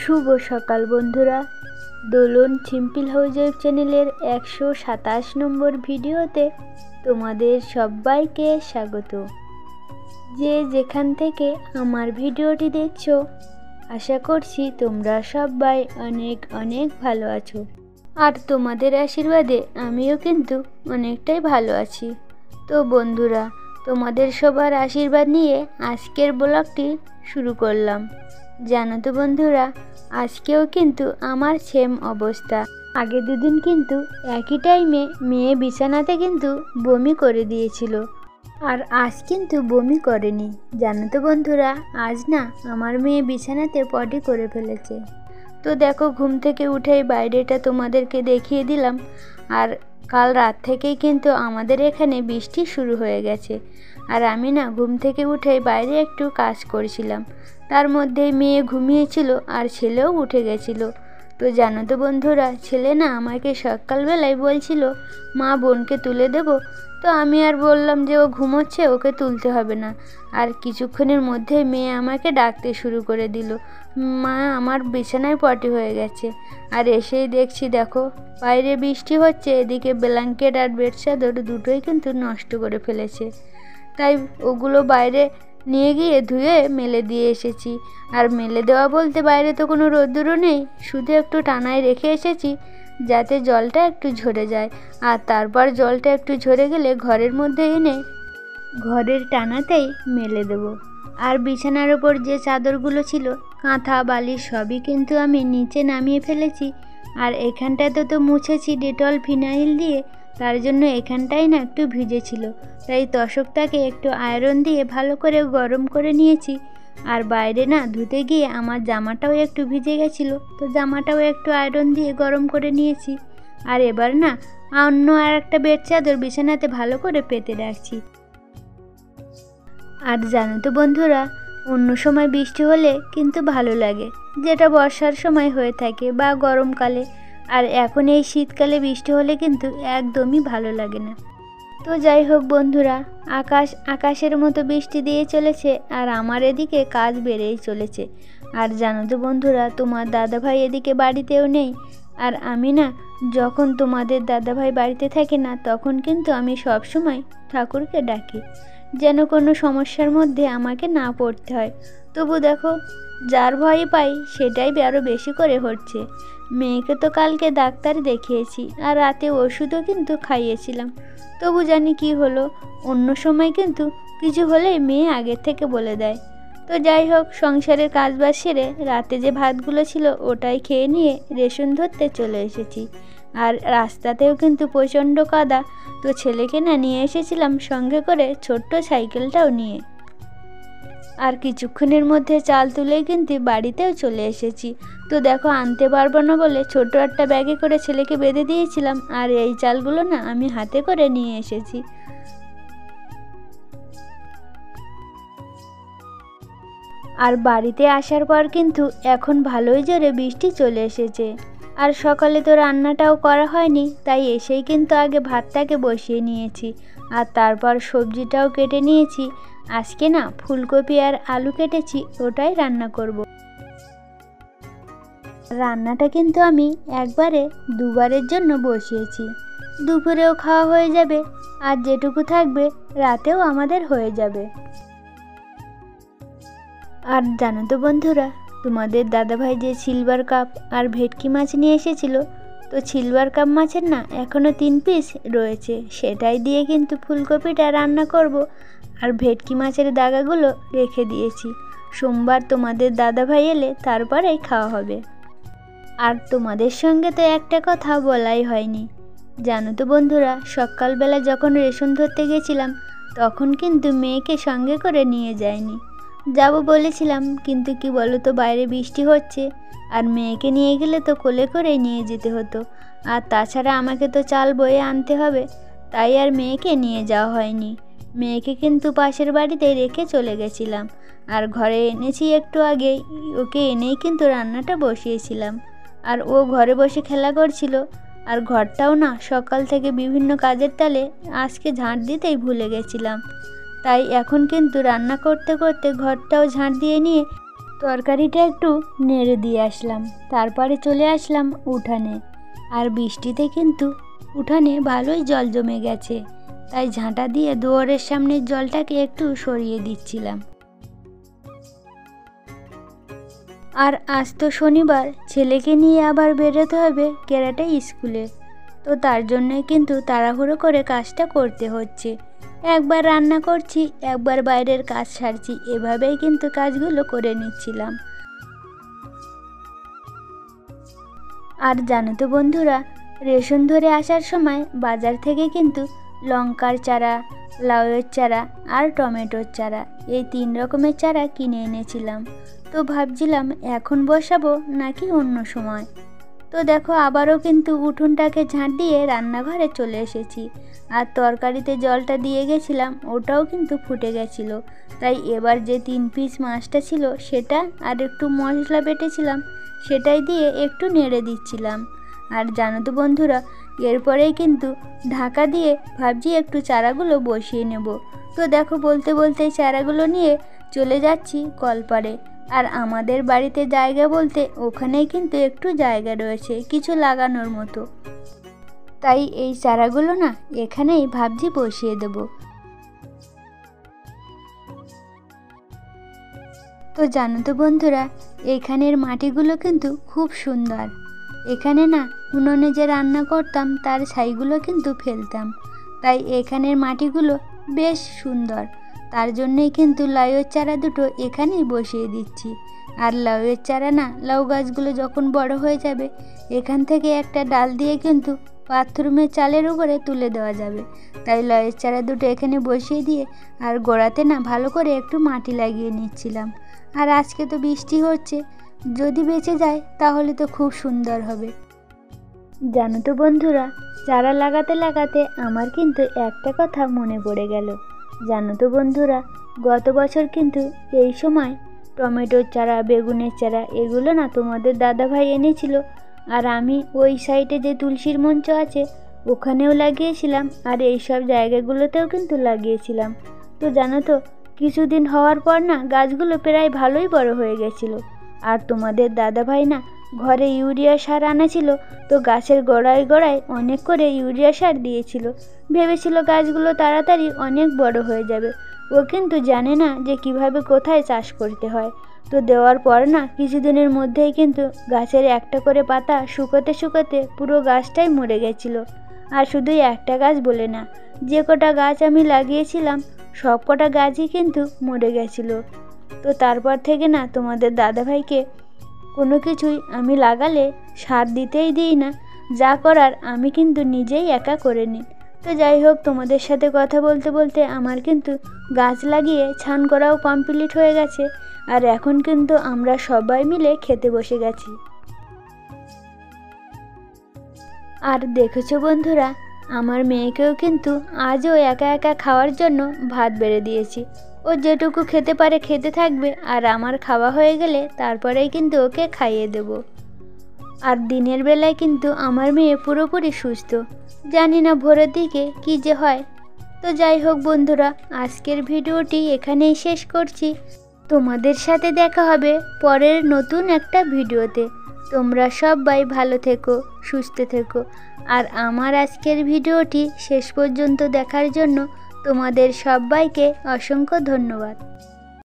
শুভ সকাল বন্ধুরা, দোলন simple housewife চ্যানেলের 127 নম্বর ভিডিওতে তোমাদের সবাইকে স্বাগত। যে যেখান থেকে আমার ভিডিওটি দেখছো, আশা করছি তোমরা সবাই অনেক অনেক ভালো আছো। আর তোমাদের আশীর্বাদে আমিও কিন্তু অনেকটাই ভালো আছি। তো বন্ধুরা, তোমাদের সবার আশীর্বাদ নিয়ে আজকের ব্লগটি শুরু করলাম। জানো তো বন্ধুরা, আজকেও কিন্তু আমার সেম অবস্থা। আগে দুদিন কিন্তু একই টাইমে মেয়ে বিছানাতে কিন্তু বমি করে দিয়েছিল, আর আজ কিন্তু বমি করেনি। জানো তো বন্ধুরা, আজ না আমার মেয়ে বিছানাতে পটি করে ফেলেছে। তো দেখো, ঘুম থেকে উঠেই বাইরেটা তোমাদেরকে দেখিয়ে দিলাম। আর কাল রাত থেকেই কিন্তু আমাদের এখানে বৃষ্টি শুরু হয়ে গেছে। আর আমি না ঘুম থেকে উঠেই বাইরে একটু কাজ করছিলাম, তার মধ্যেই মেয়ে ঘুমিয়েছিল আর ছেলেও উঠে গেছিল। তো জানো তো বন্ধুরা, ছেলে না আমাকে সকালবেলায় বলছিল মা বোনকে তুলে দেব। তো আমি আর বললাম যে ও ঘুমোচ্ছে, ওকে তুলতে হবে না। আর কিছুক্ষণের মধ্যেই মেয়ে আমাকে ডাকতে শুরু করে দিল, মা আমার বিছানায় পটি হয়ে গেছে। আর এসেই দেখছি দেখো বাইরে বৃষ্টি হচ্ছে, এদিকে ব্ল্যাঙ্কেট আর বেড চাদর দুটোই কিন্তু নষ্ট করে ফেলেছে। তাই ওগুলো বাইরে নিয়ে গিয়ে ধুয়ে মেলে দিয়ে এসেছি। আর মেলে দেওয়া বলতে বাইরে তো কোনো রোদ্দুরও নেই, শুধু একটু টানায় রেখে এসেছি যাতে জলটা একটু ঝরে যায়। আর তারপর জলটা একটু ঝরে গেলে ঘরের মধ্যে এনে ঘরের টানাতেই মেলে দেবো। আর বিছানার ওপর যে চাদরগুলো ছিল, কাঁথা বালিশ সবই কিন্তু আমি নিচে নামিয়ে ফেলেছি। আর এখানটাতে তো মুছেছি ডেটল ফিনাইল দিয়ে, তার জন্য এখানটাই না একটু ভিজেছিল। তাই তোশকটাকে একটু আয়রন দিয়ে ভালো করে গরম করে নিয়েছি। আর বাইরে না ধুতে গিয়ে আমার জামাটাও একটু ভিজে গেছিলো, তো জামাটাও একটু আয়রন দিয়ে গরম করে নিয়েছি। আর এবার না অন্য আর একটা বেড চাদর বিছানাতে ভালো করে পেতে রাখছি। আর জানো তো বন্ধুরা, অন্য সময় বৃষ্টি হলে কিন্তু ভালো লাগে, যেটা বর্ষার সময় হয়ে থাকে বা গরমকালে। আর এখন এই শীতকালে বৃষ্টি হলে কিন্তু একদমই ভালো লাগে না। তো যাই হোক বন্ধুরা, আকাশের মতো বৃষ্টি দিয়ে চলেছে, আর আমার এদিকে কাজ বেড়েই চলেছে। আর জানো তো বন্ধুরা, তোমার দাদাভাই এদিকে বাড়িতেও নেই। আর আমি না যখন তোমাদের দাদাভাই বাড়িতে থাকে না, তখন কিন্তু আমি সব সময় ঠাকুরকে ডাকি যেন কোনো সমস্যার মধ্যে আমাকে না পড়তে হয়। তবু দেখো, যার ভয় পাই সেটাই আরও বেশি করে হচ্ছে। মেয়েকে তো কালকে ডাক্তার দেখিয়েছি, আর রাতে ওষুধও কিন্তু খাইয়েছিলাম। তবু জানি কি হলো, অন্য সময় কিন্তু কিছু হলেই মেয়ে আগের থেকে বলে দেয়। তো যাই হোক, সংসারের কাজবাজ সেরে রাতে যে ভাতগুলো ছিল ওটাই খেয়ে নিয়ে রেশন ধরতে চলে এসেছি। আর রাস্তাতেও কিন্তু প্রচণ্ড কাদা, তো ছেলেকে না নিয়ে এসেছিলাম সঙ্গে করে, ছোট্ট সাইকেলটাও নিয়ে। আর কিছুক্ষণের মধ্যে চাল তুলেই কিন্তু বাড়িতেও চলে এসেছি। তো দেখো, আনতে পারবো না বলে ছোট একটা ব্যাগে করে ছেলেকে বেঁধে দিয়েছিলাম, আর এই চালগুলো না আমি হাতে করে নিয়ে এসেছি। আর বাড়িতে আসার পর কিন্তু এখন ভালোই জোরে বৃষ্টি চলে এসেছে। আর সকালে তো রান্নাটাও করা হয়নি, তাই এসেই কিন্তু আগে ভাতটাকে বসিয়ে নিয়েছি। আর তারপর সবজিটাও কেটে নিয়েছি। আজকে না ফুলকপি আর আলু কেটেছি, ওটাই রান্না করব। রান্নাটা কিন্তু আমি একবারে দুবারের জন্য বসিয়েছি। দুপুরেও খাওয়া হয়ে যাবে, আর যেটুকু থাকবে রাতেও আমাদের হয়ে যাবে। আর জানো তো বন্ধুরা, তোমাদের দাদাভাই যে সিলভার কাপ আর ভেটকি মাছ নিয়ে এসেছিল, তো সিলভার কাপ মাছের না এখনও 3 পিস রয়েছে, সেটাই দিয়ে কিন্তু ফুলকপিটা রান্না করব। আর ভেটকি মাছের দাগাগুলো রেখে দিয়েছি, সোমবার তোমাদের দাদাভাই এলে তারপরেই খাওয়া হবে। আর তোমাদের সঙ্গে তো একটা কথা বলাই হয়নি। জানো তো বন্ধুরা, সকালবেলা যখন রেশন ধরতে গেছিলাম, তখন কিন্তু মেয়েকে সঙ্গে করে নিয়ে যাইনি। যাব বলেছিলাম, কিন্তু কি বলো তো, বাইরে বৃষ্টি হচ্ছে, আর মেয়েকে নিয়ে গেলে তো কোলে করেই নিয়ে যেতে হতো। আর তাছাড়া আমাকে তো চাল বয়ে আনতে হবে, তাই আর মেয়েকে নিয়ে যাওয়া হয়নি। মেয়েকে কিন্তু পাশের বাড়িতে রেখে চলে গেছিলাম। আর ঘরে এনেছি একটু আগে, ওকে এনেই কিন্তু রান্নাটা বসিয়েছিলাম। আর ও ঘরে বসে খেলা করছিল। আর ঘরটাও না সকাল থেকে বিভিন্ন কাজের তালে আজকে ঝাঁট দিতেই ভুলে গেছিলাম। তাই এখন কিন্তু রান্না করতে করতে ঘরটাও ঝাঁট দিয়ে নিয়ে তরকারিটা একটু নেড়ে দিয়ে আসলাম, তারপরে চলে আসলাম উঠানে। আর বৃষ্টিতে কিন্তু উঠানে ভালোই জল জমে গেছে, তাই ঝাঁটা দিয়ে দুয়ারের সামনের জলটাকে একটু সরিয়ে দিচ্ছিলাম। আর আজ তো শনিবার, ছেলেকে নিয়ে আবার বেরোতে হবে ক্যারাটে স্কুলে, তো তার জন্যই কিন্তু তাড়াহুড়ো করে কাজটা করতে হচ্ছে। একবার রান্না করছি, একবার বাইরের কাজ সারছি, এভাবেই কিন্তু কাজগুলো করে নিচ্ছিলাম। আর জানো তো বন্ধুরা, রেশন ধরে আসার সময় বাজার থেকে কিন্তু লঙ্কার চারা, লাউয়ের চারা আর টমেটোর চারা, এই 3 রকমের চারা কিনে এনেছিলাম। তো ভাবছিলাম এখন বসাবো নাকি অন্য সময়। তো দেখো আবারও কিন্তু উঠোনটাকে ঝাঁট দিয়ে রান্নাঘরে চলে এসেছি। আর তরকারিতে জলটা দিয়ে গেছিলাম, ওটাও কিন্তু ফুটে গেছিলো। তাই এবার যে 3 পিস মাছটা ছিল সেটা আর একটু মশলা বেটেছিলাম, সেটাই দিয়ে একটু নেড়ে দিচ্ছিলাম। আর জানো তো বন্ধুরা, এরপরেই কিন্তু ঢাকা দিয়ে ভাবছি একটু চারাগুলো বসিয়ে নেব। তো দেখো বলতে বলতেই চারাগুলো নিয়ে চলে যাচ্ছি কলপাড়ে। আর আমাদের বাড়িতে জায়গা বলতে ওখানেই কিন্তু একটু জায়গা রয়েছে কিছু লাগানোর মতো, তাই এই চারাগুলো না এখানেই ভাবছি বসিয়ে দেব। তো জানো তো বন্ধুরা, এখানের মাটিগুলো কিন্তু খুব সুন্দর। এখানে না উনুনে যে রান্না করতাম তার ছাইগুলো কিন্তু ফেলতাম, তাই এখানের মাটিগুলো বেশ সুন্দর। তার জন্যই কিন্তু লাউয়ের চারা দুটো এখানেই বসিয়ে দিচ্ছি। আর লাউয়ের চারা না, লাউ গাছগুলো যখন বড় হয়ে যাবে এখান থেকে একটা ডাল দিয়ে কিন্তু বাথরুমের চালের উপরে তুলে দেওয়া যাবে। তাই লাউয়ের চারা দুটো এখানে বসিয়ে দিয়ে আর গোড়াতে না ভালো করে একটু মাটি লাগিয়ে নিচ্ছিলাম। আর আজকে তো বৃষ্টি হচ্ছে, যদি বেঁচে যায় তাহলে তো খুব সুন্দর হবে। জানো তো বন্ধুরা, চারা লাগাতে লাগাতে আমার কিন্তু একটা কথা মনে পড়ে গেল। জানো তো বন্ধুরা, গত বছর কিন্তু এই সময় টমেটোর চারা, বেগুনের চারা এগুলো না তোমাদের দাদাভাই এনেছিল। আর আমি ওই সাইডে যে তুলসীর মঞ্চ আছে ওখানেও লাগিয়েছিলাম, আর এই সব জায়গাগুলোতেও কিন্তু লাগিয়েছিলাম। তো জানো তো, কিছুদিন হওয়ার পর না গাছগুলো প্রায় ভালোই বড় হয়ে গেছিলো। আর তোমাদের দাদাভাই না ঘরে ইউরিয়া সার আনাছিল, তো গাছের গোড়ায় গোড়ায় অনেক করে ইউরিয়া সার দিয়েছিল। ভেবেছিল গাছগুলো তাড়াতাড়ি অনেক বড় হয়ে যাবে। ও কিন্তু জানে না যে কিভাবে কোথায় চাষ করতে হয়। তো দেওয়ার পর না কিছুদিনের মধ্যেই কিন্তু গাছের একটা করে পাতা শুকোতে শুকোতে পুরো গাছটাই মরে গেছিলো। আর শুধুই একটা গাছ বলে না, যে কটা গাছ আমি লাগিয়েছিলাম সব কটা গাছই কিন্তু মরে গেছিলো। তো তারপর থেকে না তোমাদের দাদাভাইকে কোনো কিছুই আমি লাগালে সার দিতেই দিই না, যা করার আমি কিন্তু নিজেই একা করে নিই। তো যাই হোক, তোমাদের সাথে কথা বলতে বলতে আমার কিন্তু গাছ লাগিয়ে ছান করাও কমপ্লিট হয়ে গেছে। আর এখন কিন্তু আমরা সবাই মিলে খেতে বসে গেছি। আর দেখেছো বন্ধুরা, আমার মেয়েকেও কিন্তু আজও একা একা খাওয়ার জন্য ভাত বেড়ে দিয়েছি। ও যেটুকু খেতে পারে খেতে থাকবে, আর আমার খাওয়া হয়ে গেলে তারপরেই কিন্তু ওকে খাইয়ে দেব। আর দিনের বেলায় কিন্তু আমার মেয়ে পুরোপুরি সুস্থ, জানি না ভোরের দিকে কী যে হয়। তো যাই হোক বন্ধুরা, আজকের ভিডিওটি এখানেই শেষ করছি। তোমাদের সাথে দেখা হবে পরের নতুন একটা ভিডিওতে। তোমরা সবাই ভালো থেকো, সুস্থ থেকো। আর আমার আজকের ভিডিওটি শেষ পর্যন্ত দেখার জন্য তোমাদের সবাইকে অসংখ্য ধন্যবাদ।